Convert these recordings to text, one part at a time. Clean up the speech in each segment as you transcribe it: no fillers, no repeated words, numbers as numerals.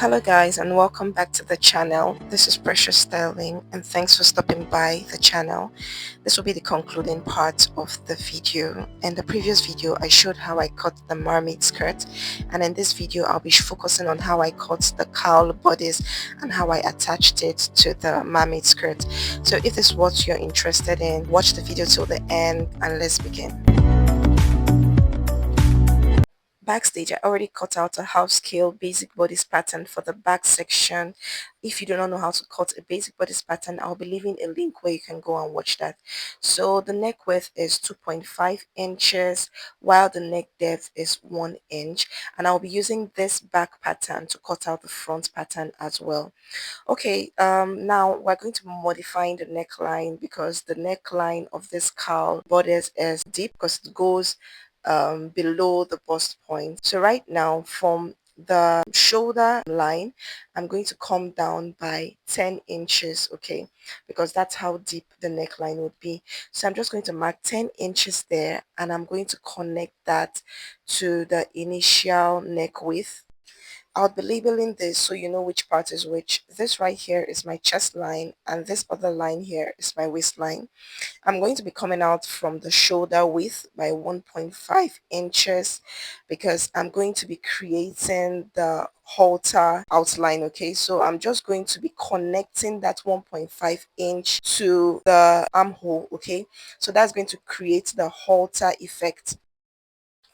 Hello guys, and welcome back to the channel. This is Preciousstyling, and thanks for stopping by the channel. This will be the concluding part of the video. In the previous video I showed how I cut the mermaid skirt, and in this video I'll be focusing on how I cut the cowl bodice and how I attached it to the mermaid skirt. So if this is what you're interested in, watch the video till the end and let's begin. Backstage, I already cut out a half scale basic bodice pattern for the back section. If you do not know how to cut a basic bodice pattern, I'll be leaving a link where you can go and watch that. So the neck width is 2.5 inches while the neck depth is 1 inch, and I'll be using this back pattern to cut out the front pattern as well. Okay, now we're going to be modifying the neckline because the neckline of this cowl bodice is deep because it goes below the bust point. So right now from the shoulder line, I'm going to come down by 10 inches, okay, because that's how deep the neckline would be. So I'm just going to mark 10 inches there, and I'm going to connect that to the initial neck width. I'll be labeling this so you know which part is which. This right here is my chest line, and this other line here is my waistline. I'm going to be coming out from the shoulder width by 1.5 inches because I'm going to be creating the halter outline. Okay, so I'm just going to be connecting that 1.5 inch to the armhole. Okay, so that's going to create the halter effect.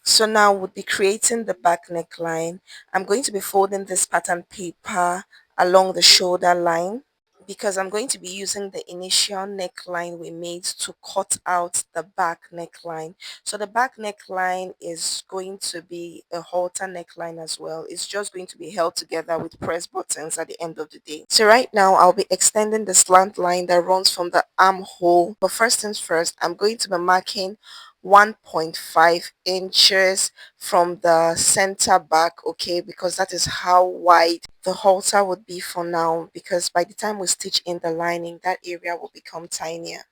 So now we'll be creating the back neckline. I'm going to be folding this pattern paper along the shoulder line because I'm going to be using the initial neckline we made to cut out the back neckline. So the back neckline is going to be a halter neckline as well. It's just going to be held together with press buttons at the end of the day. So right now I'll be extending the slant line that runs from the armhole. But first things first, I'm going to be marking 1.5 inches from the center back, okay, because that is how wide the halter would be for now, because by the time we stitch in the lining, that area will become tinier.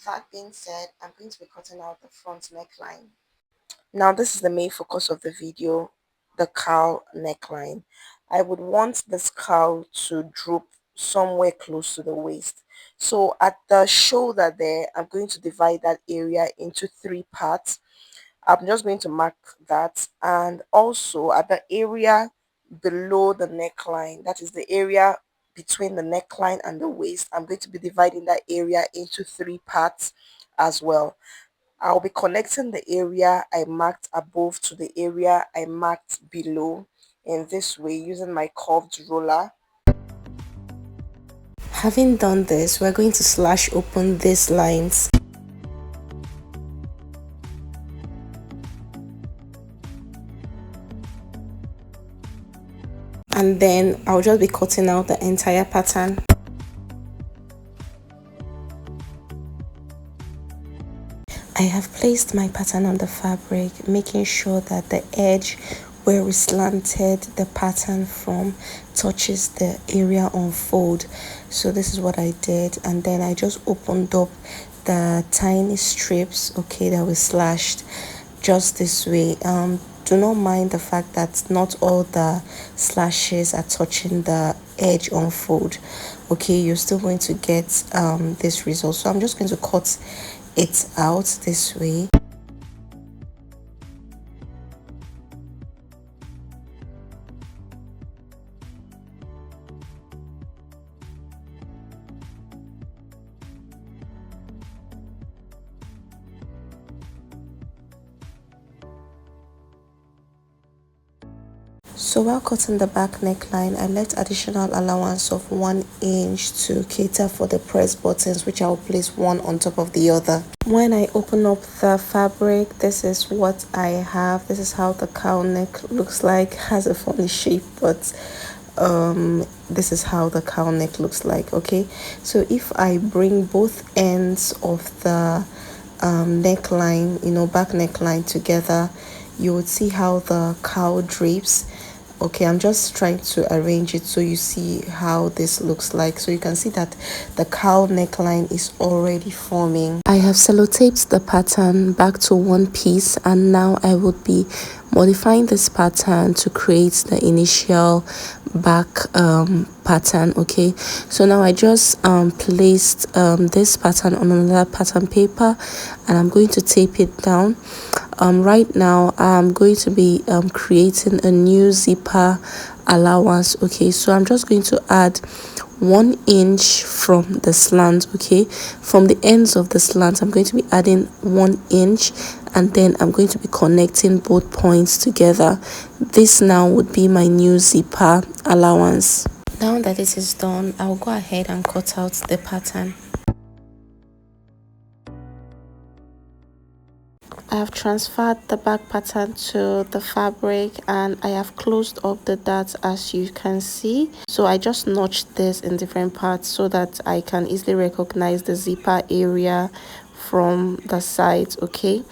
That being said, I'm going to be cutting out the front neckline. Now this is the main focus of the video, the cowl neckline. I would want this cowl to droop somewhere close to the waist. So at the shoulder there, I'm going to divide that area into 3 parts. I'm just going to mark that, and also at the area below the neckline, that is the area between the neckline and the waist, I'm going to be dividing that area into 3 parts as well. I'll be connecting the area I marked above to the area I marked below in this way using my curved roller. Having done this, we're going to slash open these lines. And then I'll just be cutting out the entire pattern. I have placed my pattern on the fabric, making sure that the edge where we slanted the pattern from touches the area on fold. So this is what I did, and then I just opened up the tiny strips, okay, that we slashed just this way. Do not mind the fact that not all the slashes are touching the edge on fold, okay, you're still going to get this result. So I'm just going to cut it out this way. So while cutting the back neckline, I left additional allowance of 1 inch to cater for the press buttons, which I'll place one on top of the other. When I open up the fabric, this is what I have. This is how the cowl neck looks like. It has a funny shape, but this is how the cowl neck looks like, okay. So if I bring both ends of the neckline, back neckline together, you would see how the cowl drapes. Okay, I'm just trying to arrange it so you see how this looks like. So you can see that the cowl neckline is already forming. I have sellotaped the pattern back to one piece, and now I would be modifying this pattern to create the initial back pattern. Okay, so now I just placed this pattern on another pattern paper, and I'm going to tape it down. Right now I'm going to be creating a new zipper allowance. Okay, so I'm just going to add 1 inch from the slant. Okay, from the ends of the slant I'm going to be adding 1 inch, and then I'm going to be connecting both points together. This now would be my new zipper allowance. Now that it is done, I'll go ahead and cut out the pattern. I have transferred the back pattern to the fabric, and I have closed up the darts, as you can see. So I just notched this in different parts so that I can easily recognize the zipper area from the sides. Okay,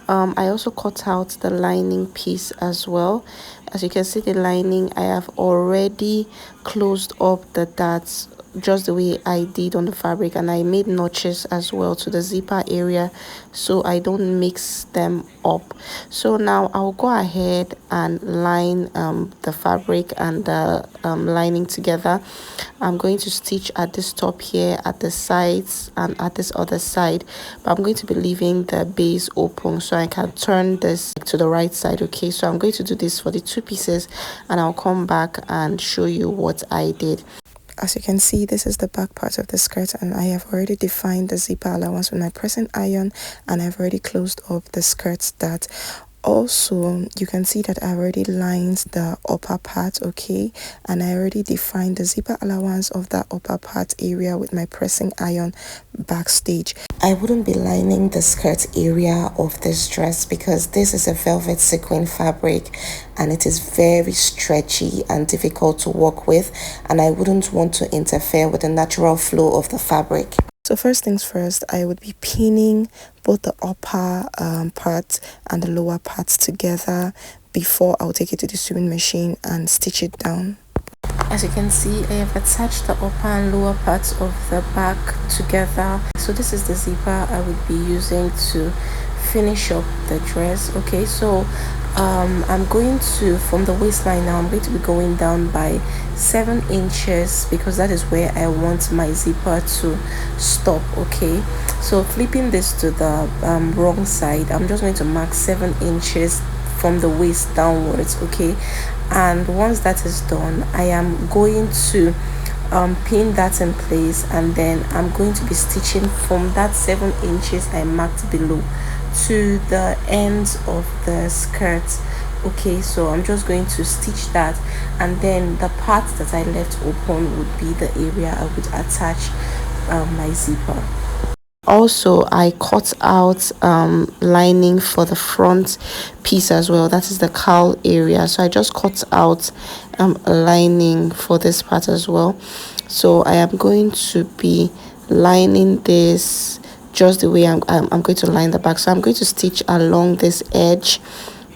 I also cut out the lining piece as well. As you can see, the lining, I have already closed up the darts just the way I did on the fabric, and I made notches as well to the zipper area so I don't mix them up. So now I'll go ahead and line the fabric and the lining together. I'm going to stitch at this top here, at the sides, and at this other side, but I'm going to be leaving the base open so I can turn this to the right side. Okay, so I'm going to do this for the two pieces, and I'll come back and show you what I did. As you can see, this is the back part of the skirt, and I have already defined the zipper allowance with my pressing iron, and I've already closed up the skirt that. Also, you can see that I already lined the upper part. Okay, and I already defined the zipper allowance of that upper part area with my pressing iron backstage. I wouldn't be lining the skirt area of this dress because this is a velvet sequin fabric and it is very stretchy and difficult to work with, and I wouldn't want to interfere with the natural flow of the fabric. So first things first, I would be pinning both the upper part and the lower parts together before I'll take it to the sewing machine and stitch it down. As you can see, I have attached the upper and lower parts of the back together. So this is the zipper I would be using to finish up the dress. Okay, so I'm going to, from the waistline now, I'm going to be going down by 7 inches because that is where I want my zipper to stop. Okay, so flipping this to the wrong side, I'm just going to mark 7 inches from the waist downwards. Okay, and once that is done, I am going to pin that in place, and then I'm going to be stitching from that 7 inches I marked below to the ends of the skirt. Okay, so I'm just going to stitch that, and then the part that I left open would be the area I would attach my zipper. Also, I cut out lining for the front piece as well, that is the cowl area. So I just cut out a lining for this part as well. So I am going to be lining this just the way I'm going to line the back. So I'm going to stitch along this edge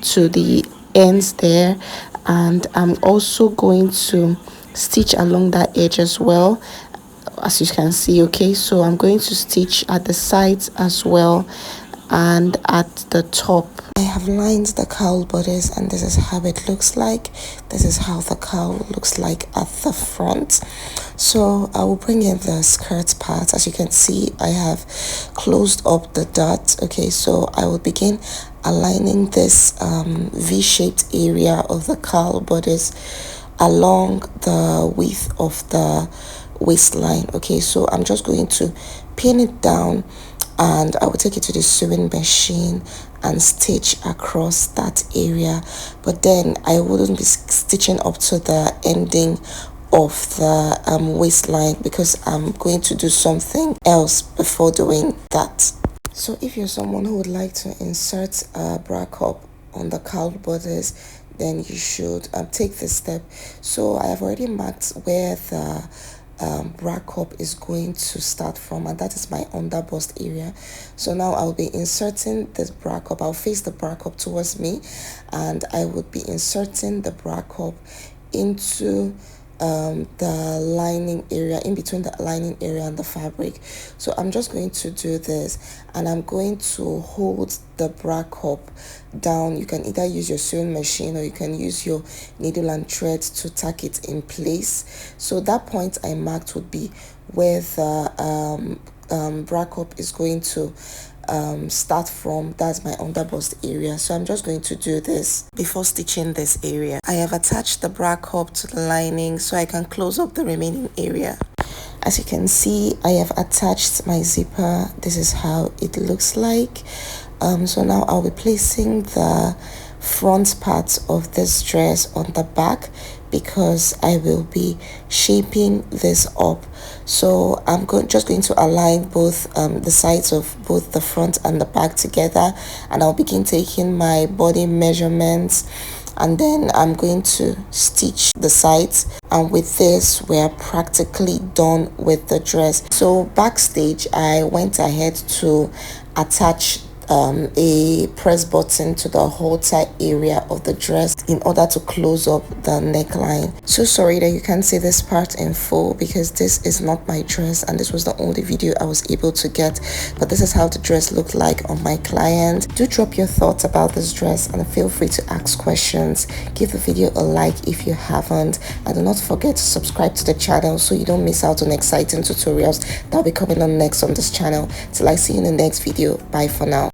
to the ends there, and I'm also going to stitch along that edge as well, as you can see. Okay, so I'm going to stitch at the sides as well and at the top. I have lined the cowl bodice, and this is how it looks like. This is how the cowl looks like at the front. So I will bring in the skirt part. As you can see, I have closed up the dot. Okay, so I will begin aligning this V-shaped area of the cowl bodice along the width of the waistline. Okay, so I'm just going to pin it down, and I will take it to the sewing machine and stitch across that area, but then I wouldn't be stitching up to the ending of the waistline because I'm going to do something else before doing that. So if you're someone who would like to insert a bra cup on the cowl bodice, then you should take this step. So I have already marked where the bra cup is going to start from, and that is my under bust area. So now I'll be inserting this bra cup. I'll face the bra cup towards me, and I would be inserting the bra cup into the lining area, in between the lining area and the fabric. So I'm just going to do this, and I'm going to hold the bra cup down. You can either use your sewing machine or you can use your needle and thread to tack it in place. So that point I marked would be where the bra cup is going to start from. That's my underbust area. So I'm just going to do this before stitching this area. I have attached the bra cup to the lining so I can close up the remaining area. As you can see, I have attached my zipper. This is how it looks like. So now I'll be placing the front part of this dress on the back because I will be shaping this up. So I'm just going to align both the sides of both the front and the back together, and I'll begin taking my body measurements, and then I'm going to stitch the sides, and with this we're practically done with the dress. So backstage I went ahead to attach a press button to the halter area of the dress in order to close up the neckline. So sorry that you can't see this part in full because this is not my dress and this was the only video I was able to get, but this is how the dress looked like on my client. Do drop your thoughts about this dress and feel free to ask questions. Give the video a like if you haven't, and do not forget to subscribe to the channel so you don't miss out on exciting tutorials that'll be coming on next on this channel. Till I see you in the next video. Bye for now.